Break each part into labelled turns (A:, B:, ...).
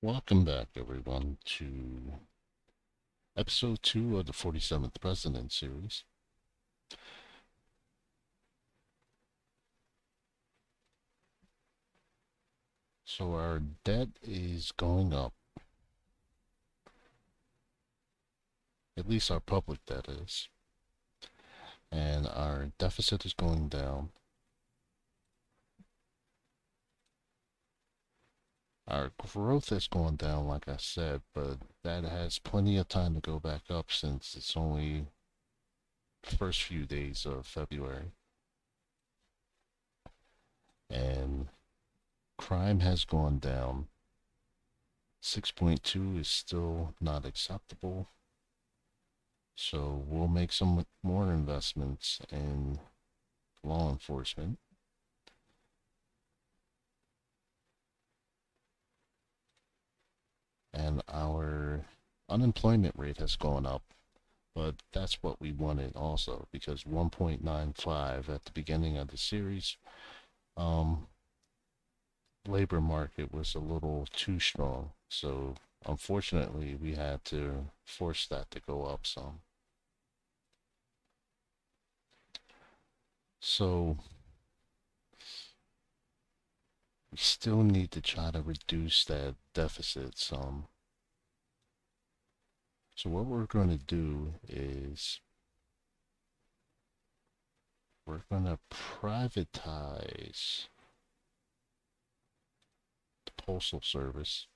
A: Welcome back, everyone, to episode 2 of the 47th President series. So, our debt is going up, at least our public debt is, and our deficit is going down. Our growth is going down, like I said, but that has plenty of time to go back up since it's only the first few days of February. And crime has gone down. 6.2 is still not acceptable. So we'll make some more investments in law enforcement. And our unemployment rate has gone up, but that's what we wanted also because 1.95 at the beginning of the series, um, labor market was a little too strong. So unfortunately, we had to force that to go up some. So we still need to try to reduce that deficit some. So what we're going to do is we're going to privatize the Postal Service.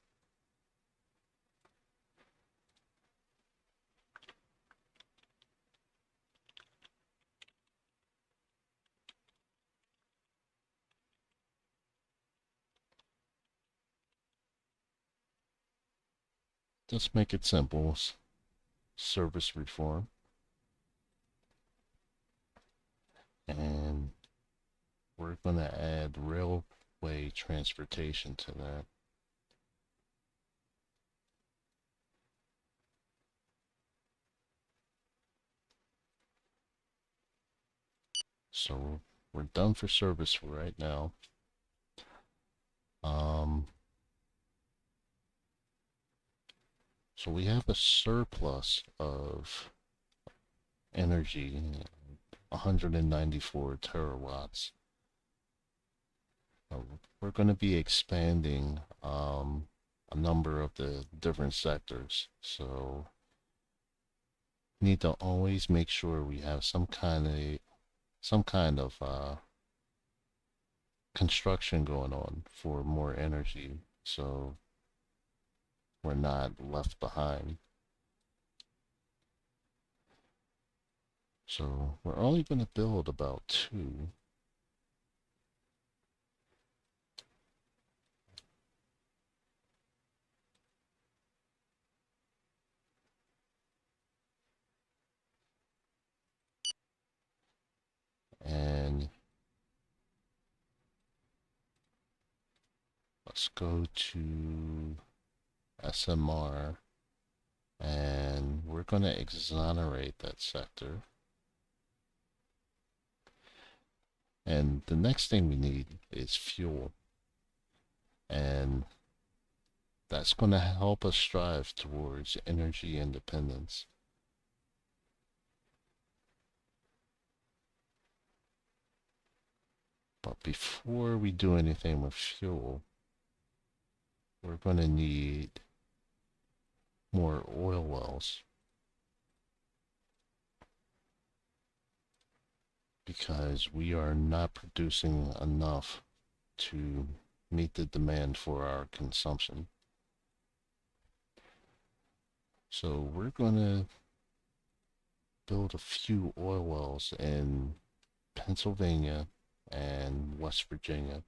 A: Let's make it simple. Service reform. And we're going to add railway transportation to that. So we're done for service for right now. Um, so we have a surplus of energy, 194 terawatts. We're going to be expanding a number of the different sectors. So need to always make sure we have some kind of construction going on for more energy, so we're not left behind. So we're only going to build about two. And let's go to SMR, and we're going to exonerate that sector. And the next thing we need is fuel. And that's going to help us strive towards energy independence. But before we do anything with fuel, we're going to need more oil wells because we are not producing enough to meet the demand for our consumption. So we're going to build a few oil wells in Pennsylvania and West Virginia.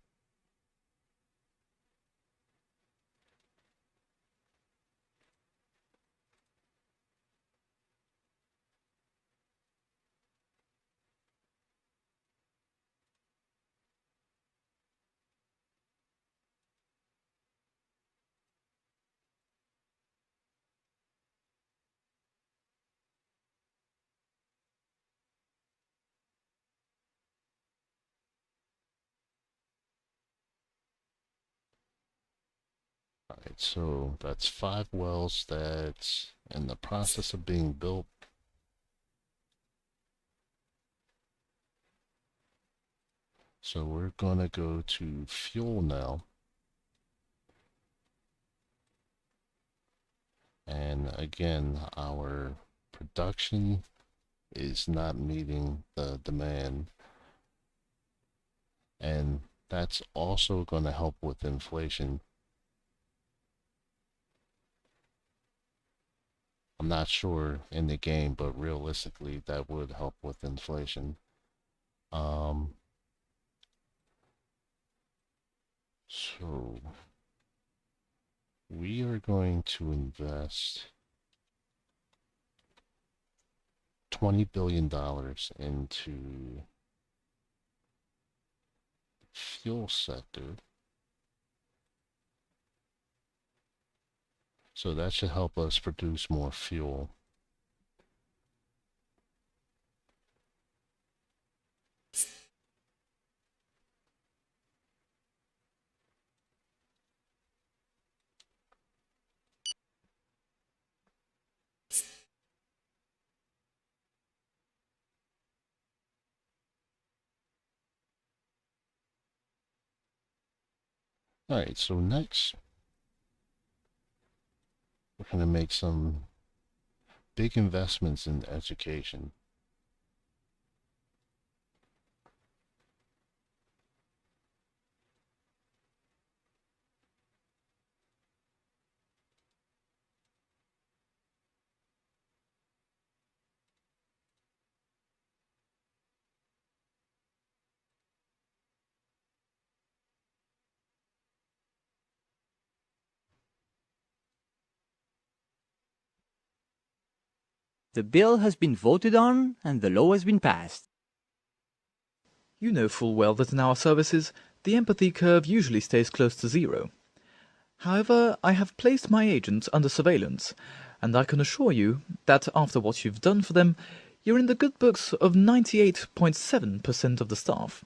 A: Alright, so that's 5 wells that's in the process of being built. So we're gonna go to fuel now. And again, our production is not meeting the demand. And that's also going to help with inflation. I'm not sure in the game, but realistically, that would help with inflation. Um, so we are going to invest $20 billion into the fuel sector. So that should help us produce more fuel. All right, so next we're going to make some big investments in education.
B: The bill has been voted on and the law has been passed.
C: You know full well that in our services, the empathy curve usually stays close to zero. However, I have placed my agents under surveillance, and I can assure you that after what you've done for them, you're in the good books of 98.7% of the staff.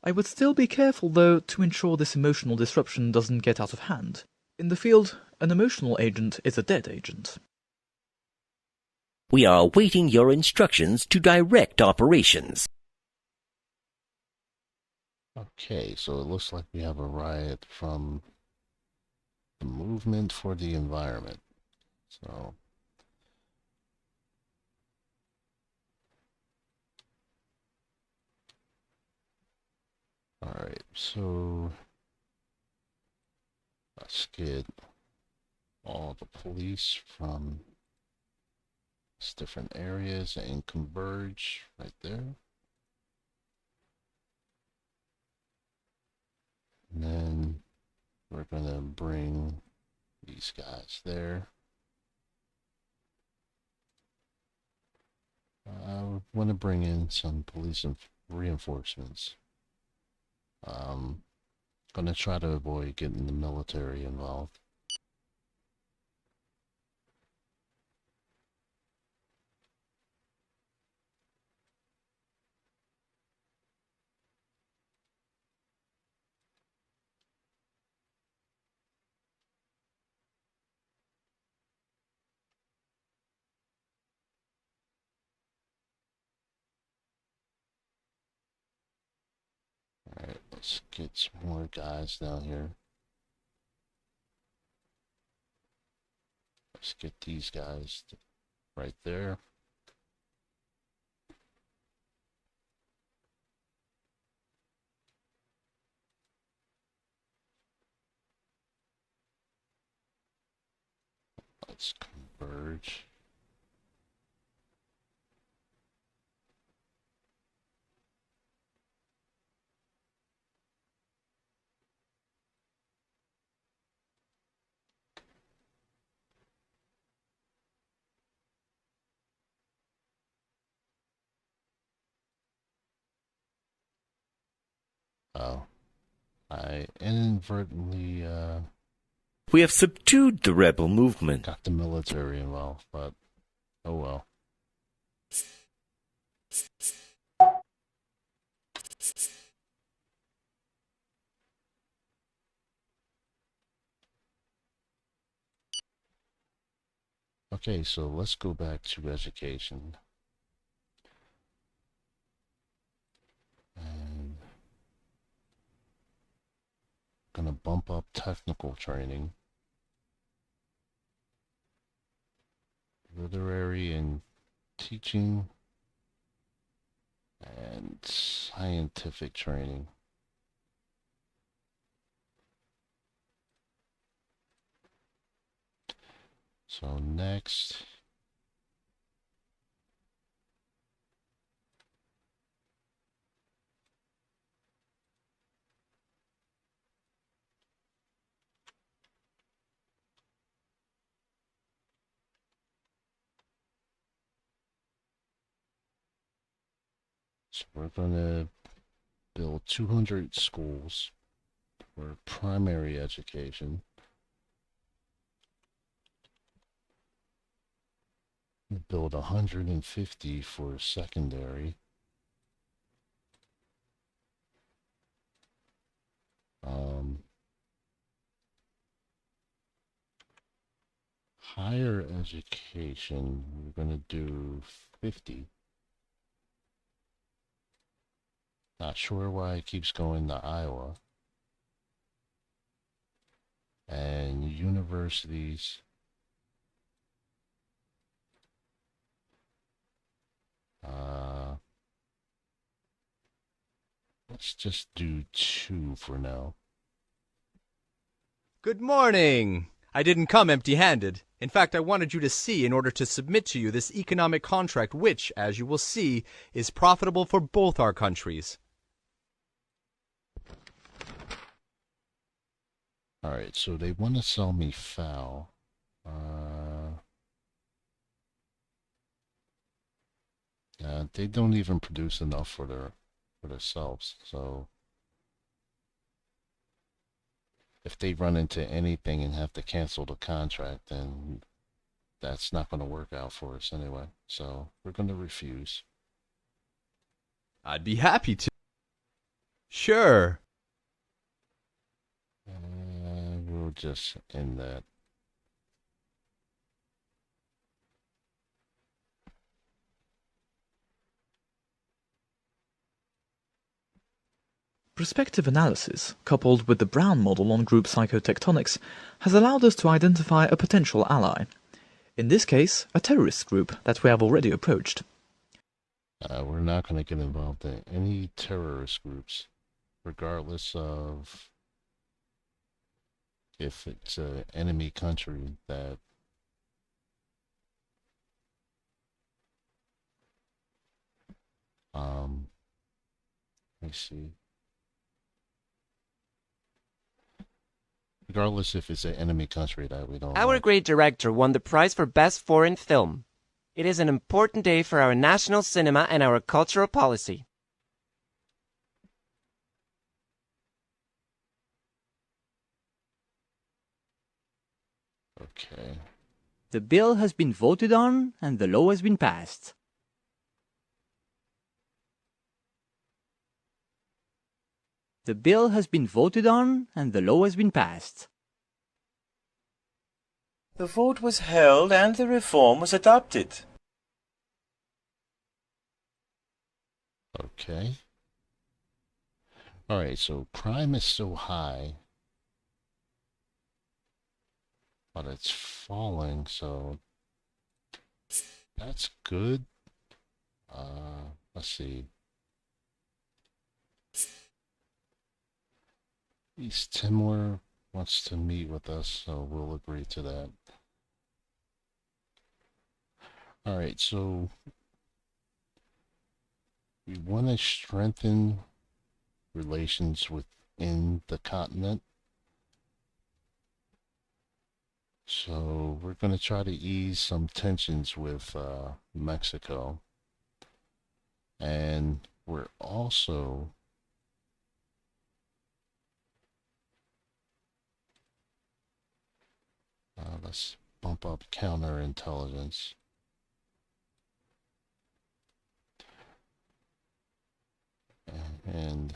C: I would still be careful, though, to ensure this emotional disruption doesn't get out of hand. In the field, an emotional agent is a dead agent.
D: We are awaiting your instructions to direct operations.
A: Okay, so it looks like we have a riot from the movement for the environment. So all right, so let's get all the police from different areas and converge right there. And then we're gonna bring these guys there. I want to bring in some police reinforcements. Gonna try to avoid getting the military involved. Alright, let's get some more guys down here. Let's get these guys right there. Let's converge. Oh, I inadvertently
D: We have subdued the rebel movement.
A: got the military involved, but oh well. Okay, so let's go back to education. And gonna bump up technical training, literary and teaching, and scientific training. So next, so we're gonna build 200 schools for primary education. Build 150 for secondary. Um, Higher education, we're going to do 50. Not sure why it keeps going to Iowa. And universities, let's just do 2 for now.
E: Good morning! I didn't come empty-handed. In fact, I wanted you to see in order to submit to you this economic contract which, as you will see, is profitable for both our countries.
A: Alright, so they want to sell me foul. They don't even produce enough for themselves, so if they run into anything and have to cancel the contract, then that's not going to work out for us anyway. So we're going to refuse.
E: I'd be happy to. Sure.
A: We'll just end that.
C: Prospective analysis, coupled with the Brown model on group psychotectonics, has allowed us to identify a potential ally. In this case, a terrorist group that we have already approached.
A: We're not going to get involved in any terrorist groups, regardless of if it's an enemy country that let me see. Regardless if it's an enemy country that we don't
F: Our
A: like.
F: great director won the prize for Best Foreign Film. It is an important day for our national cinema and our cultural policy.
A: Okay.
B: The bill has been voted on and the law has been passed. The bill has been voted on and the law has been passed.
G: The vote was held and the reform was adopted.
A: Okay. Alright, so crime is so high, but it's falling, so that's good. Let's see. East Timor wants to meet with us, so we'll agree to that. Alright, so we want to strengthen relations within the continent. So we're going to try to ease some tensions with Mexico. And we're also let's bump up counterintelligence. And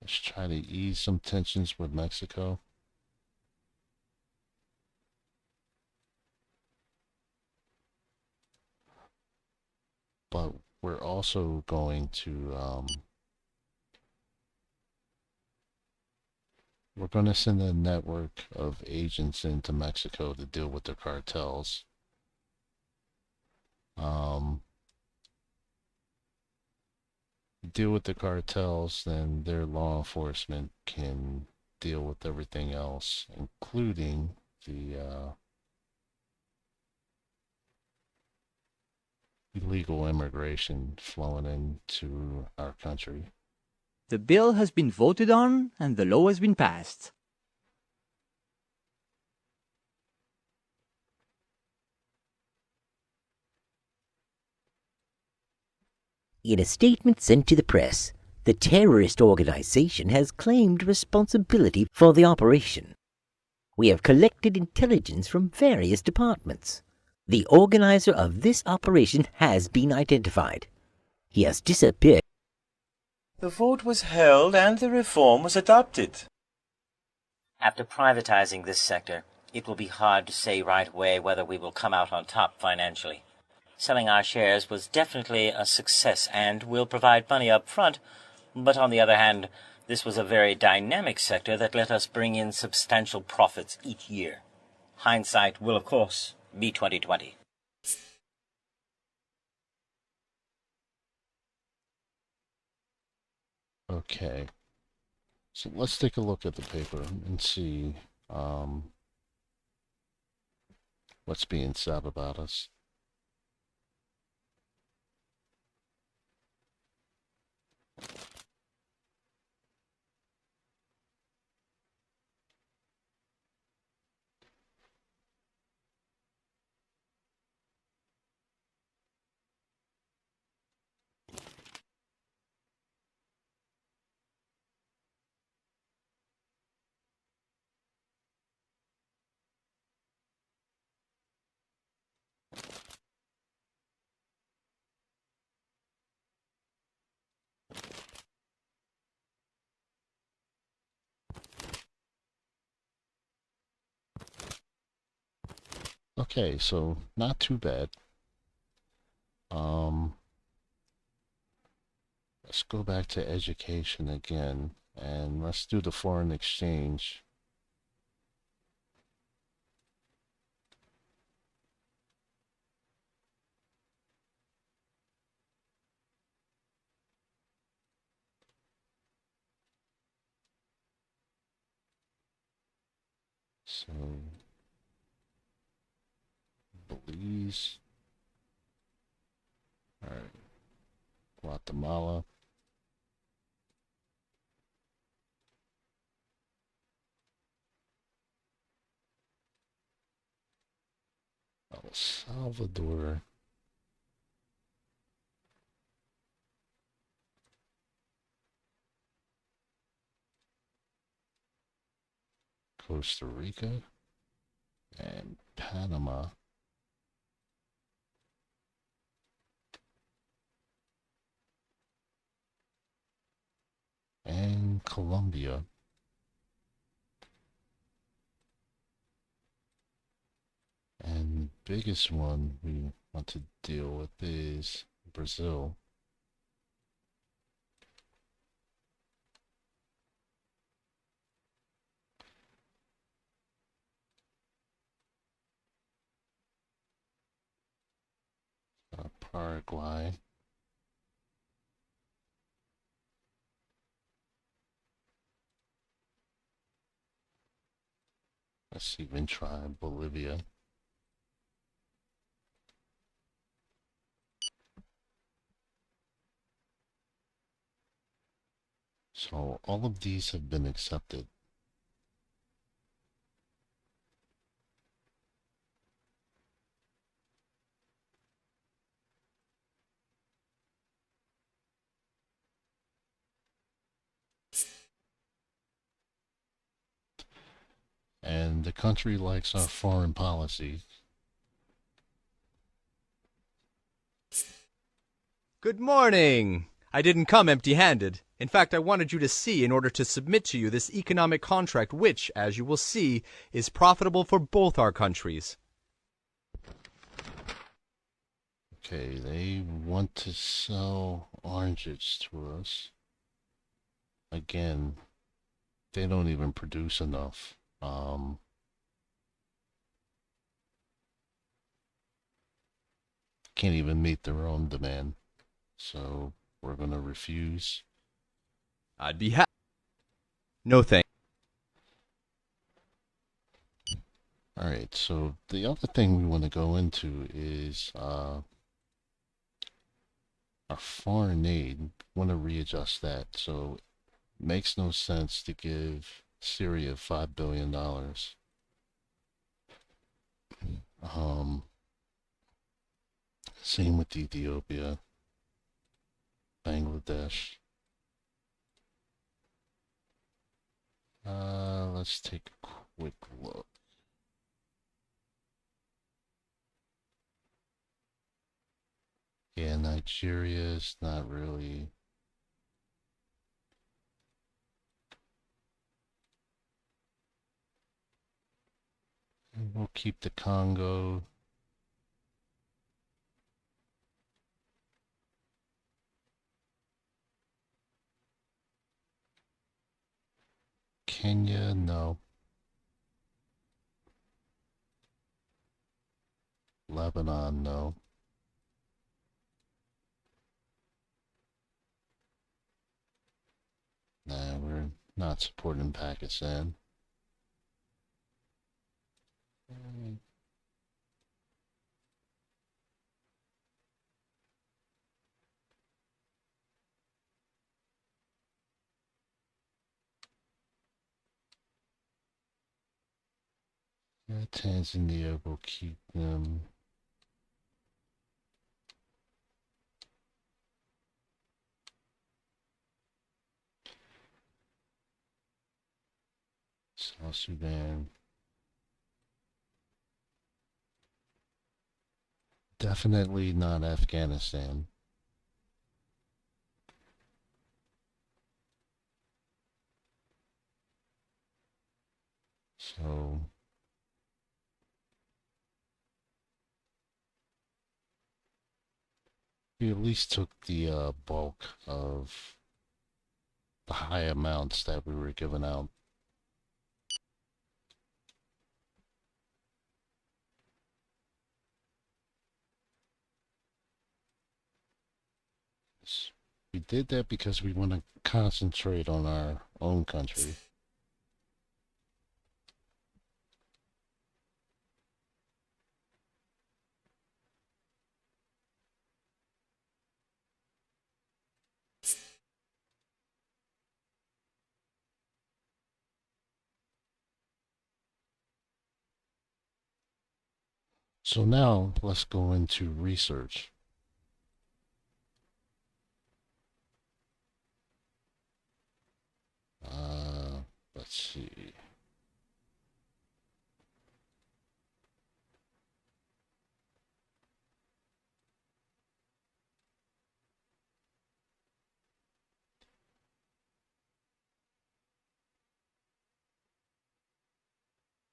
A: Let's try to ease some tensions with Mexico. But we're also going to we're going to send a network of agents into Mexico to deal with the cartels. Deal with the cartels, then their law enforcement can deal with everything else, including the illegal immigration flowing into our country.
B: The bill has been voted on and the law has been passed.
D: In a statement sent to the press, the terrorist organization has claimed responsibility for the operation. We have collected intelligence from various departments. The organizer of this operation has been identified. He has disappeared.
G: The vote was held and the reform was adopted.
H: After privatizing this sector, it will be hard to say right away whether we will come out on top financially. Selling our shares was definitely a success and will provide money up front, but on the other hand, this was a very dynamic sector that let us bring in substantial profits each year. Hindsight will, of course, be 2020.
A: Okay. So let's take a look at the paper and see what's being said about us. Okay, so not too bad. Let's go back to education again, and let's do the foreign exchange. So, Belize, all right, Guatemala, El Salvador, Costa Rica, and Panama. And Colombia. And biggest one we want to deal with is Brazil. Paraguay. Let's even try Bolivia. So all of these have been accepted. And the country likes our foreign policy.
E: Good morning. I didn't come empty-handed. In fact, I wanted you to see in order to submit to you this economic contract which, as you will see, is profitable for both our countries.
A: Okay, they want to sell oranges to us. Again, they don't even produce enough. Can't even meet their own demand. So we're gonna refuse.
E: I'd be happy. No thank.
A: Alright, so the other thing we want to go into is our foreign aid. Want to readjust that. So it makes no sense to give Syria $5 billion. Same with Ethiopia, Bangladesh. Let's take a quick look. Yeah, Nigeria is not really. We'll keep the Congo. Kenya, no. Lebanon, no. Nah, we're not supporting Pakistan. Yeah, Tanzania will keep them. South Sudan. Definitely not Afghanistan. So we at least took the bulk of the high amounts that we were giving out. We did that because we want to concentrate on our own country. So now let's go into research. Let's see.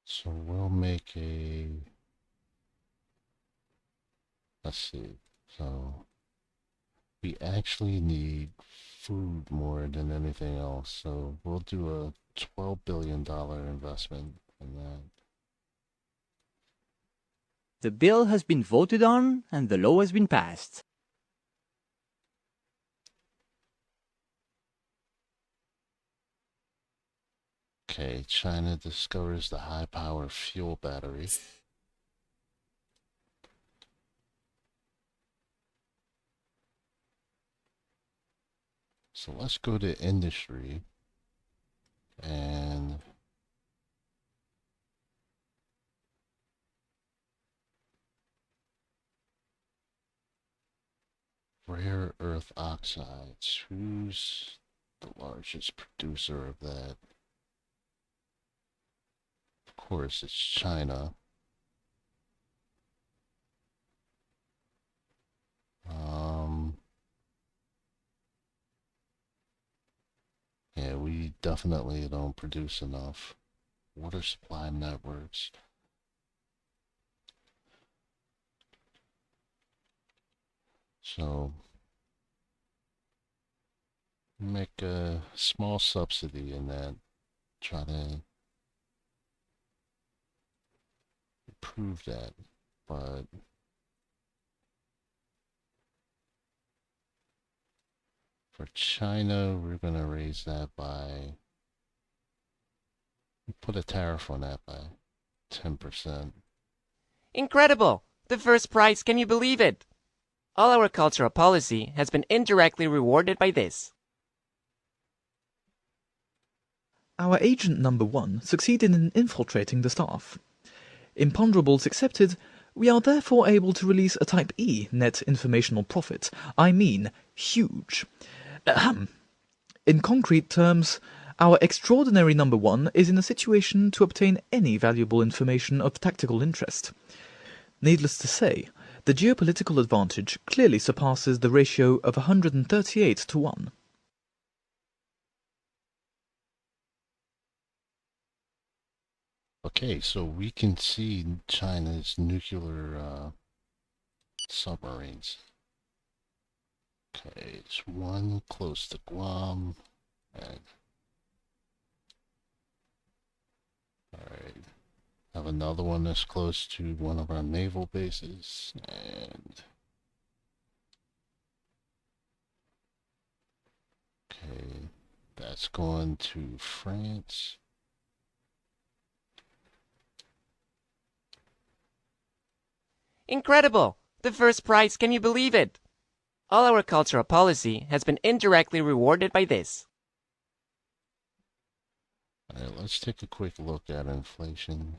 A: So we'll make a, let's see. So we actually need food more than anything else. So we'll do a $12 billion investment in that.
B: The bill has been voted on and the law has been passed.
A: Okay, China discovers the high power fuel battery. So let's go to industry and rare earth oxides. Who's the largest producer of that? Of course, it's China. Um, definitely don't produce enough. Water supply networks. So make a small subsidy in that. Try to improve that. But for China, we're going to raise that by, put a tariff on that by 10%.
F: Incredible! The first prize, can you believe it? All our cultural policy has been indirectly rewarded by this.
C: Our agent number 1 succeeded in infiltrating the staff. Imponderables accepted, we are therefore able to release a Type E net informational profit. I mean, huge. Ahem. In concrete terms, our extraordinary number 1 is in a situation to obtain any valuable information of tactical interest. Needless to say, the geopolitical advantage clearly surpasses the ratio of 138 to 1.
A: Okay, so we can see China's nuclear submarines. Okay, it's one close to Guam. And alright. Have another one that's close to one of our naval bases. And okay, that's going to France.
F: Incredible! The first prize, can you believe it? All our cultural policy has been indirectly rewarded by this.
A: Alright, let's take a quick look at inflation.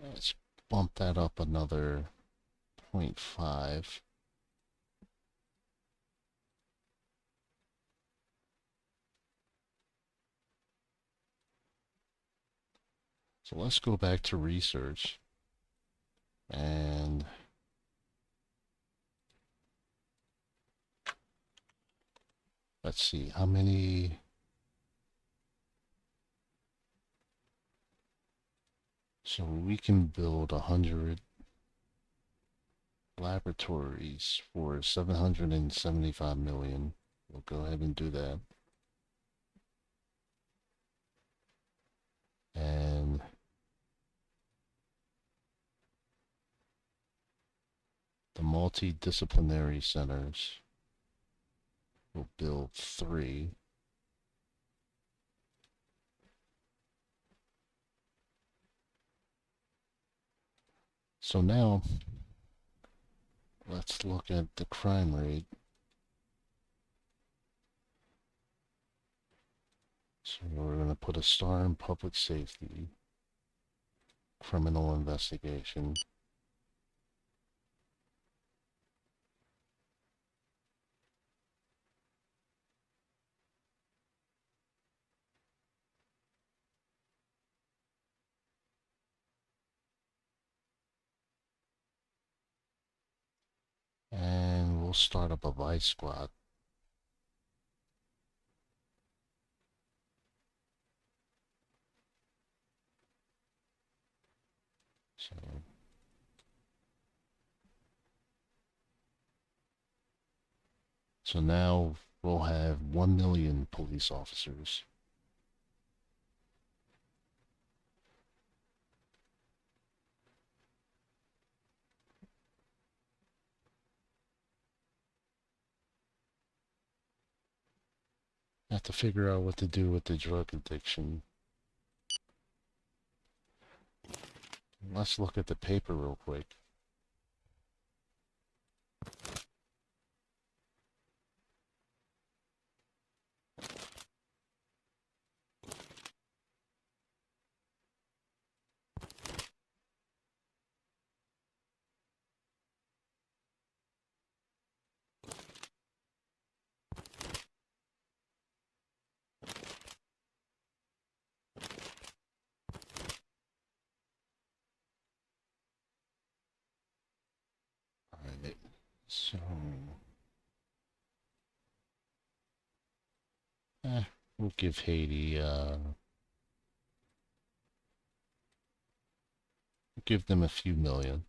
A: Let's bump that up another 0.5. So let's go back to research and let's see how many. So we can build 100 laboratories for 775 million. We'll go ahead and do that. And the multidisciplinary centers will build 3. So now let's look at the crime rate. So we're going to put a star in public safety, criminal investigation. And we'll start up a vice squad. So now we'll have 1 million police officers. Have to figure out what to do with the drug addiction. Let's look at the paper real quick. So, we'll give Haiti, give them a few million.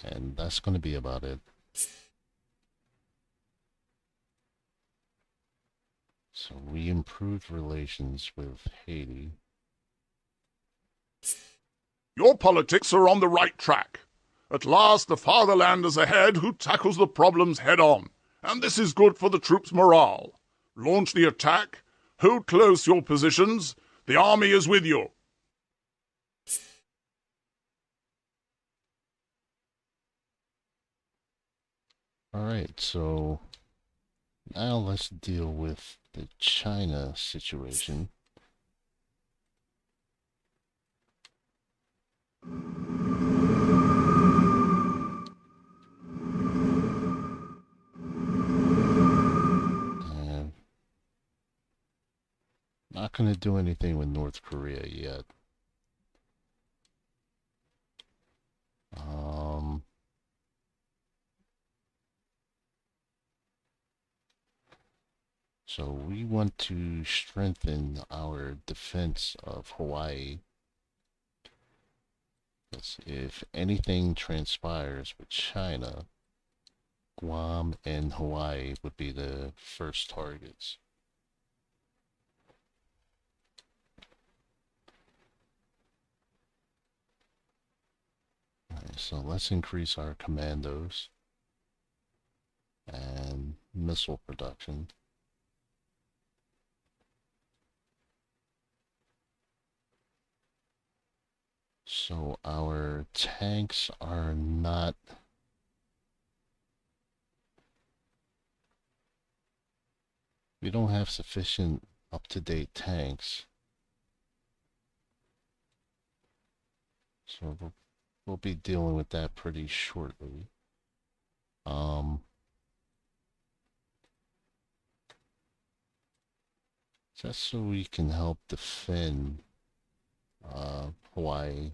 A: And that's going to be about it. So we improved relations with Haiti.
I: Your politics are on the right track. At last the fatherland is ahead who tackles the problems head on, and this is good for the troops' morale. Launch the attack, hold close your positions, the army is with you.
A: Alright, so now let's deal with the China situation. And not going to do anything with North Korea yet. So we want to strengthen our defense of Hawaii. Because if anything transpires with China, Guam and Hawaii would be the first targets. Alright, so let's increase our commandos and missile production. So our tanks are not we don't have sufficient up-to-date tanks. So we'll be dealing with that pretty shortly. Just so we can help defend Hawaii,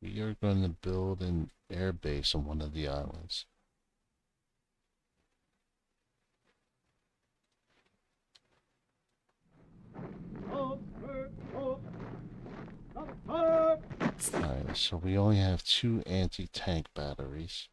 A: we are going to build an air base on one of the islands. Alright, so we only have 2 anti-tank batteries.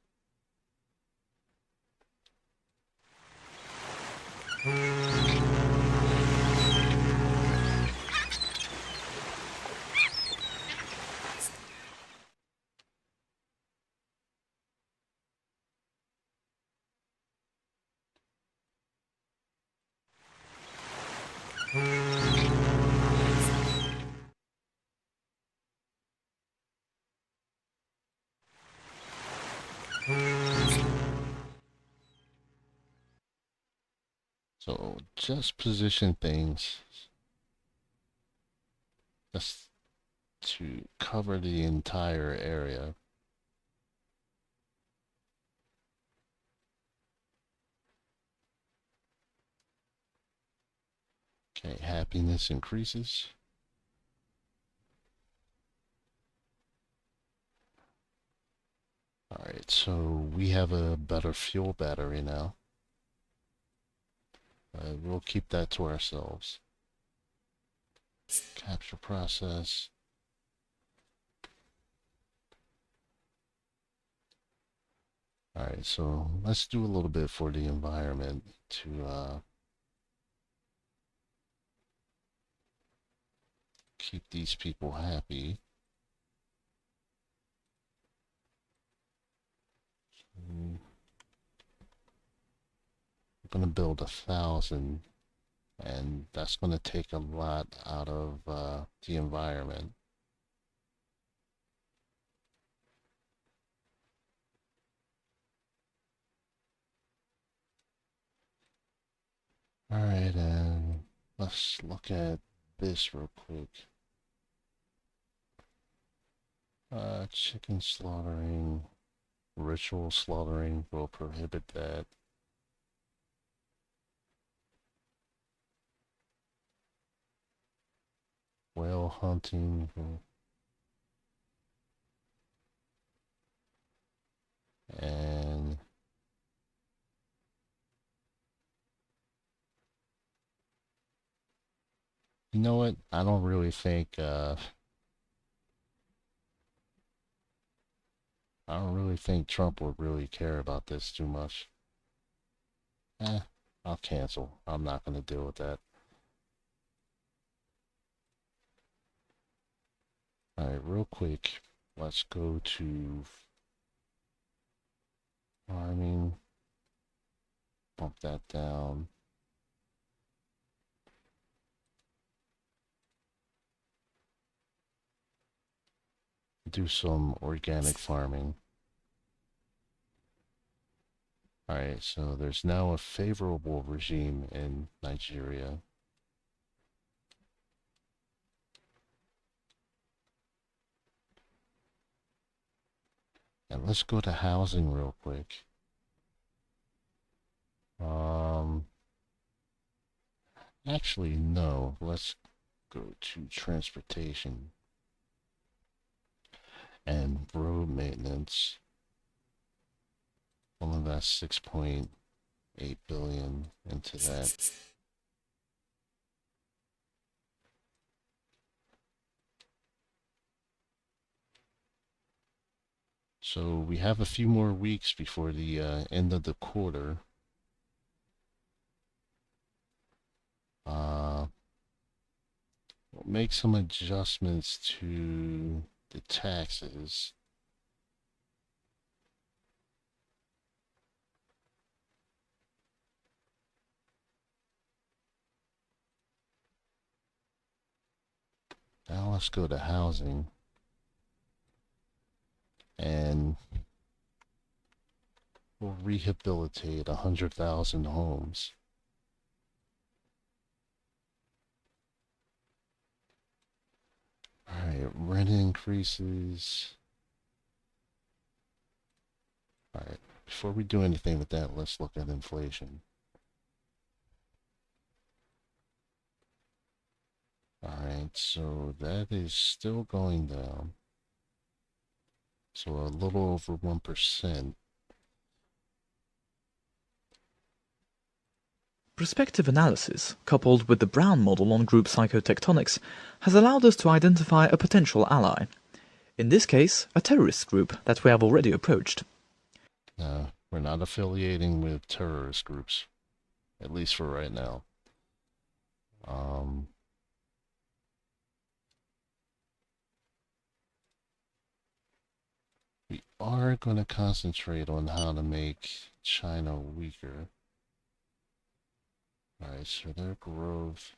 A: So just position things just to cover the entire area. Okay, happiness increases. Alright, so we have a better fuel battery now. We'll keep that to ourselves. Capture process. Alright, so let's do a little bit for the environment to keep these people happy. We're gonna build 1,000, and that's gonna take a lot out of the environment. Alright, and let's look at this real quick. Chicken slaughtering, ritual slaughtering, will prohibit that. whale hunting. And you know what? I don't really think Trump would really care about this too much. I'll cancel. I'm not going to deal with that. Alright, real quick, let's go to farming. Bump that down. Do some organic farming. Alright, so there's now a favorable regime in Nigeria. And let's go to housing real quick. Actually, no. Let's go to transportation and road maintenance. We'll invest 6.8 billion into that. So we have a few more weeks before the end of the quarter. We'll make some adjustments to the taxes. Now let's go to housing. And we'll rehabilitate 100,000 homes. Alright, rent increases. Alright, before we do anything with that, let's look at inflation. Alright, so that is still going down. So a little over 1%.
C: Prospective analysis, coupled with the Brown model on group psychotectonics, has allowed us to identify a potential ally. In this case, a terrorist group that we have already approached.
A: We're not affiliating with terrorist groups, at least for right now. We are going to concentrate on how to make China weaker. Alright, so their growth.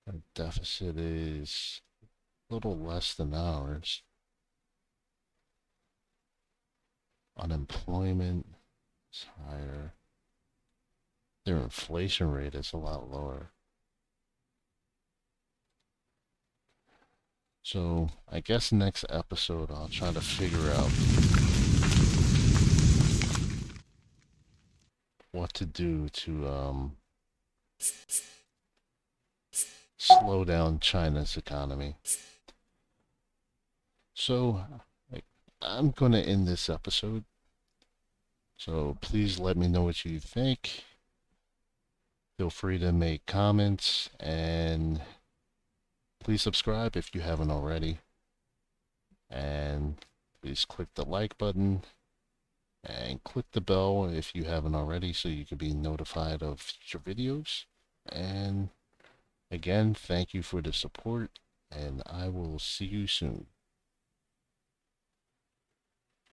A: Our deficit is a little less than ours. Unemployment is higher. Their inflation rate is a lot lower. So I guess next episode I'll try to figure out what to do to slow down China's economy. So I'm going to end this episode. So please let me know what you think. Feel free to make comments and please subscribe if you haven't already. And please click the like button and click the bell if you haven't already so you can be notified of future videos. And again, thank you for the support and I will see you soon.